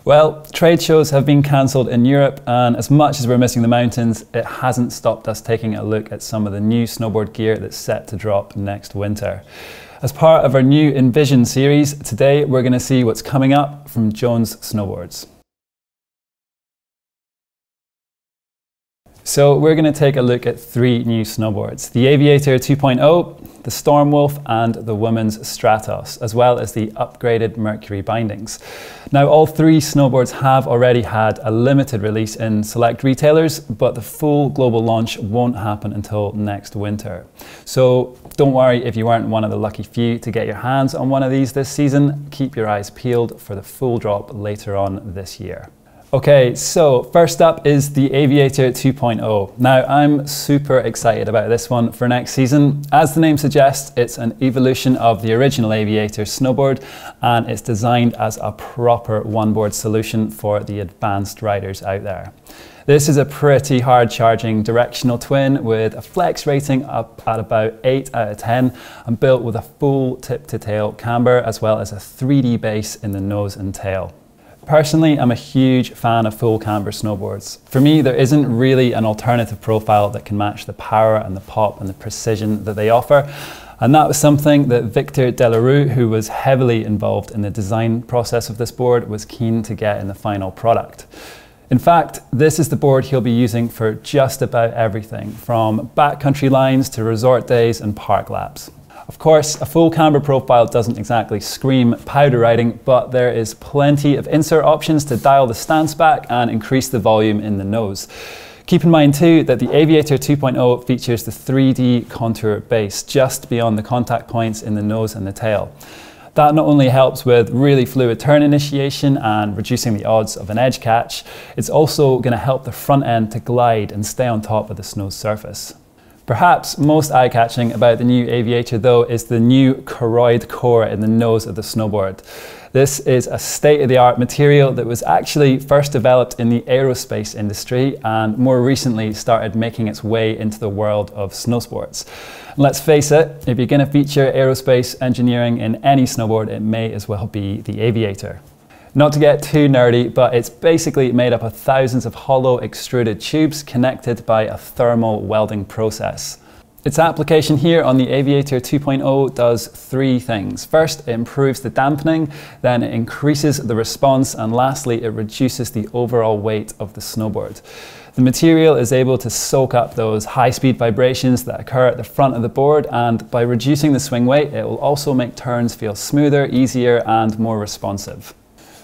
Well, trade shows have been cancelled in Europe, and as much as we're missing the mountains, it hasn't stopped us taking a look at some of the new snowboard gear that's set to drop next winter. As part of our new Envision series, today we're going to see what's coming up from Jones Snowboards. So we're going to take a look at three new snowboards: the Aviator 2.0, the Storm Wolf and the women's Stratos, as well as the upgraded Mercury Bindings. Now, all three snowboards have already had a limited release in select retailers, but the full global launch won't happen until next winter. So don't worry if you aren't one of the lucky few to get your hands on one of these this season. Keep your eyes peeled for the full drop later on this year. Okay, so first up is the Aviator 2.0. Now, I'm super excited about this one for next season. As the name suggests, it's an evolution of the original Aviator snowboard, and it's designed as a proper one-board solution for the advanced riders out there. This is a pretty hard charging directional twin with a flex rating up at about 8 out of 10 and built with a full tip to tail camber as well as a 3D base in the nose and tail. Personally, I'm a huge fan of full camber snowboards. For me, there isn't really an alternative profile that can match the power and the pop and the precision that they offer. And that was something that Victor Delarue, who was heavily involved in the design process of this board, was keen to get in the final product. In fact, this is the board he'll be using for just about everything, from backcountry lines to resort days and park laps. Of course, a full camber profile doesn't exactly scream powder riding, but there is plenty of insert options to dial the stance back and increase the volume in the nose. Keep in mind too that the Aviator 2.0 features the 3D contour base just beyond the contact points in the nose and the tail. That not only helps with really fluid turn initiation and reducing the odds of an edge catch, it's also going to help the front end to glide and stay on top of the snow surface. Perhaps most eye-catching about the new Aviator though is the new choroid core in the nose of the snowboard. This is a state-of-the-art material that was actually first developed in the aerospace industry and more recently started making its way into the world of snowsports. Let's face it, if you're going to feature aerospace engineering in any snowboard, it may as well be the Aviator. Not to get too nerdy, but it's basically made up of thousands of hollow extruded tubes connected by a thermal welding process. Its application here on the Aviator 2.0 does three things. First, it improves the dampening, then it increases the response, and lastly, it reduces the overall weight of the snowboard. The material is able to soak up those high-speed vibrations that occur at the front of the board, and by reducing the swing weight, it will also make turns feel smoother, easier, and more responsive.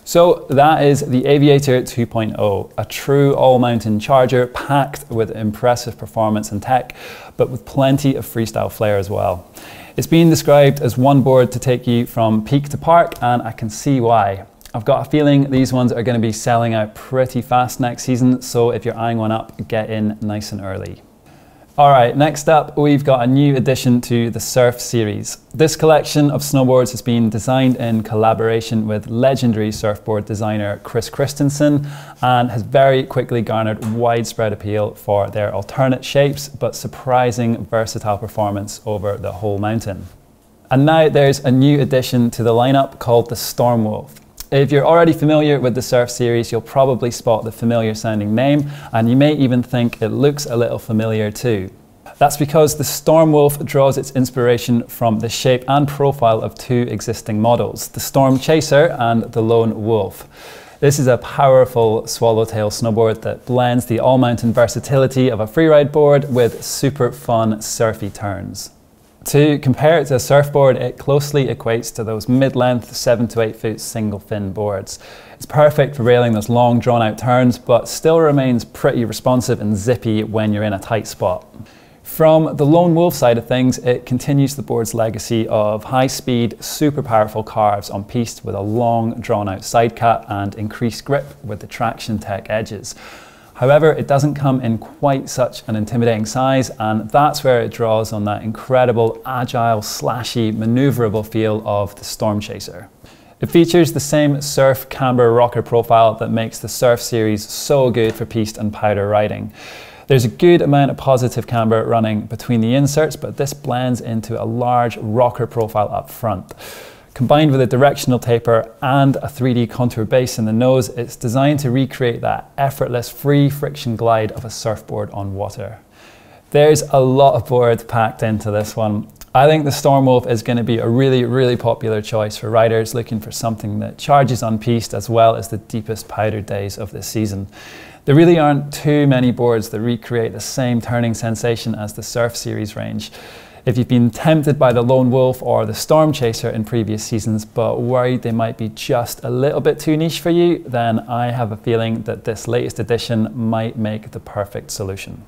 So that is the Aviator 2.0, a true all-mountain charger packed with impressive performance and tech, but with plenty of freestyle flair as well. It's been described as one board to take you from peak to park, and I can see why. I've got a feeling these ones are going to be selling out pretty fast next season, so if you're eyeing one up, get in nice and early. Alright, next up we've got a new addition to the Surf series. This collection of snowboards has been designed in collaboration with legendary surfboard designer Chris Christensen and has very quickly garnered widespread appeal for their alternate shapes but surprising versatile performance over the whole mountain. And now there's a new addition to the lineup called the Storm Wolf. If you're already familiar with the Surf series, you'll probably spot the familiar sounding name, and you may even think it looks a little familiar too. That's because the Storm Wolf draws its inspiration from the shape and profile of two existing models, the Storm Chaser and the Lone Wolf. This is a powerful swallowtail snowboard that blends the all-mountain versatility of a freeride board with super fun surfy turns. To compare it to a surfboard, it closely equates to those mid-length 7 to 8 foot single fin boards. It's perfect for railing those long drawn out turns, but still remains pretty responsive and zippy when you're in a tight spot. From the Lone Wolf side of things, it continues the board's legacy of high-speed, super powerful carves on piste with a long drawn out side cut and increased grip with the traction tech edges. However, it doesn't come in quite such an intimidating size, and that's where it draws on that incredible, agile, slashy, maneuverable feel of the Storm Chaser. It features the same surf camber rocker profile that makes the Surf series so good for piste and powder riding. There's a good amount of positive camber running between the inserts, but this blends into a large rocker profile up front. Combined with a directional taper and a 3D contour base in the nose, it's designed to recreate that effortless free friction glide of a surfboard on water. There's a lot of board packed into this one. I think the Stormwolf is going to be a really popular choice for riders looking for something that charges on piste as well as the deepest powdered days of this season. There really aren't too many boards that recreate the same turning sensation as the Surf Series range. If you've been tempted by the Lone Wolf or the Storm Chaser in previous seasons but worried they might be just a little bit too niche for you, then I have a feeling that this latest edition might make the perfect solution.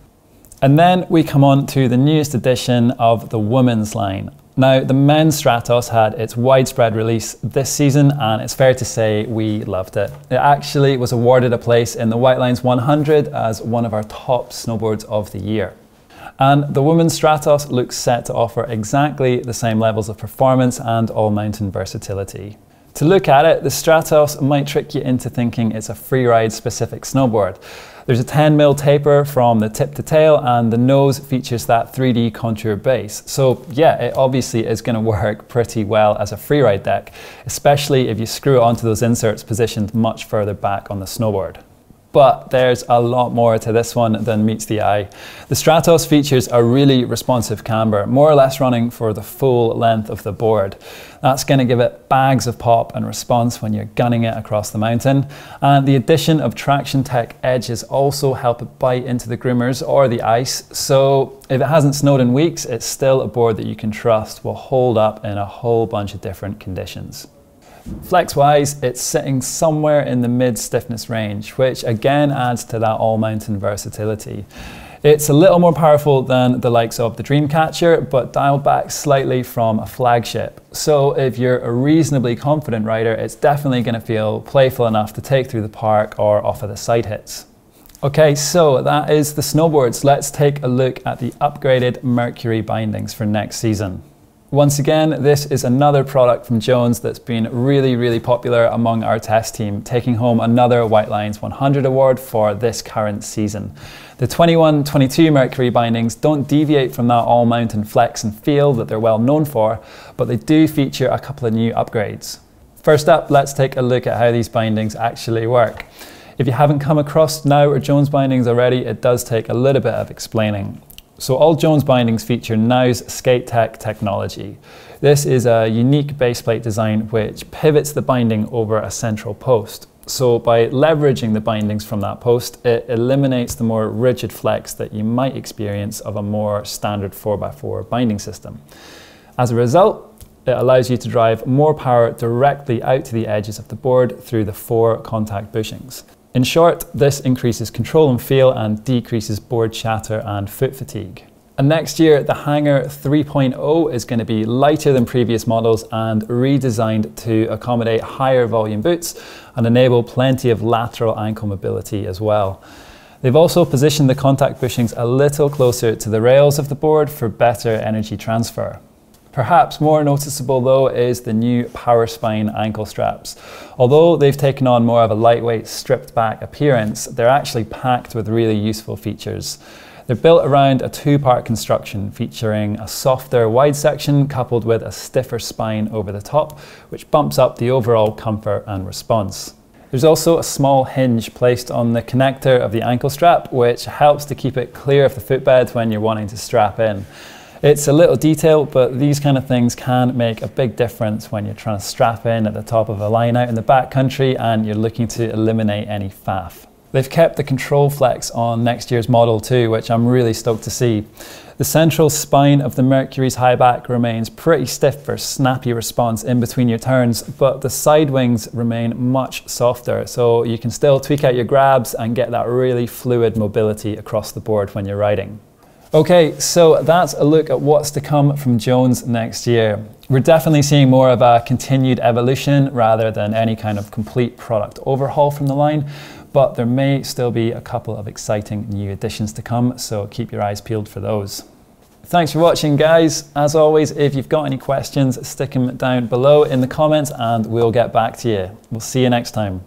And then we come on to the newest edition of the women's line. Now, the men's Stratos had its widespread release this season, and it's fair to say we loved it. It actually was awarded a place in the Whitelines 100 as one of our top snowboards of the year. And the women's Stratos looks set to offer exactly the same levels of performance and all-mountain versatility. To look at it, the Stratos might trick you into thinking it's a freeride specific snowboard. There's a 10mm taper from the tip to tail, and the nose features that 3D contour base. So yeah, it obviously is going to work pretty well as a freeride deck, especially if you screw it onto those inserts positioned much further back on the snowboard. But there's a lot more to this one than meets the eye. The Stratos features a really responsive camber, more or less running for the full length of the board. That's going to give it bags of pop and response when you're gunning it across the mountain. And the addition of Traction Tech edges also help it bite into the groomers or the ice. So if it hasn't snowed in weeks, it's still a board that you can trust will hold up in a whole bunch of different conditions. Flex-wise, it's sitting somewhere in the mid-stiffness range, which again adds to that all-mountain versatility. It's a little more powerful than the likes of the Dreamcatcher, but dialed back slightly from a flagship. So if you're a reasonably confident rider, it's definitely going to feel playful enough to take through the park or off of the side hits. Okay, so that is the snowboards. Let's take a look at the upgraded Mercury Bindings for next season. Once again, this is another product from Jones that's been really popular among our test team, taking home another Whitelines 100 award for this current season. The 21-22 Mercury Bindings don't deviate from that all-mountain flex and feel that they're well known for, but they do feature a couple of new upgrades. First up, let's take a look at how these bindings actually work. If you haven't come across Now or Jones bindings already, it does take a little bit of explaining. So all Jones bindings feature Now's Skate Tech technology. This is a unique baseplate design which pivots the binding over a central post. So by leveraging the bindings from that post, it eliminates the more rigid flex that you might experience of a more standard 4x4 binding system. As a result, it allows you to drive more power directly out to the edges of the board through the 4 contact bushings. In short, this increases control and feel and decreases board chatter and foot fatigue. And next year, the Hanger 3.0 is going to be lighter than previous models and redesigned to accommodate higher volume boots and enable plenty of lateral ankle mobility as well. They've also positioned the contact bushings a little closer to the rails of the board for better energy transfer. Perhaps more noticeable though is the new Power Spine ankle straps. Although they've taken on more of a lightweight, stripped back appearance, they're actually packed with really useful features. They're built around a 2-part construction featuring a softer wide section coupled with a stiffer spine over the top, which bumps up the overall comfort and response. There's also a small hinge placed on the connector of the ankle strap, which helps to keep it clear of the footbed when you're wanting to strap in. It's a little detail, but these kind of things can make a big difference when you're trying to strap in at the top of a line out in the backcountry and you're looking to eliminate any faff. They've kept the control flex on next year's model too, which I'm really stoked to see. The central spine of the Mercury's high back remains pretty stiff for snappy response in between your turns, but the side wings remain much softer, so you can still tweak out your grabs and get that really fluid mobility across the board when you're riding. Okay, so that's a look at what's to come from Jones next year. We're definitely seeing more of a continued evolution rather than any kind of complete product overhaul from the line, but there may still be a couple of exciting new additions to come, so keep your eyes peeled for those. Thanks for watching, guys. As always, if you've got any questions, stick them down below in the comments and we'll get back to you. We'll see you next time.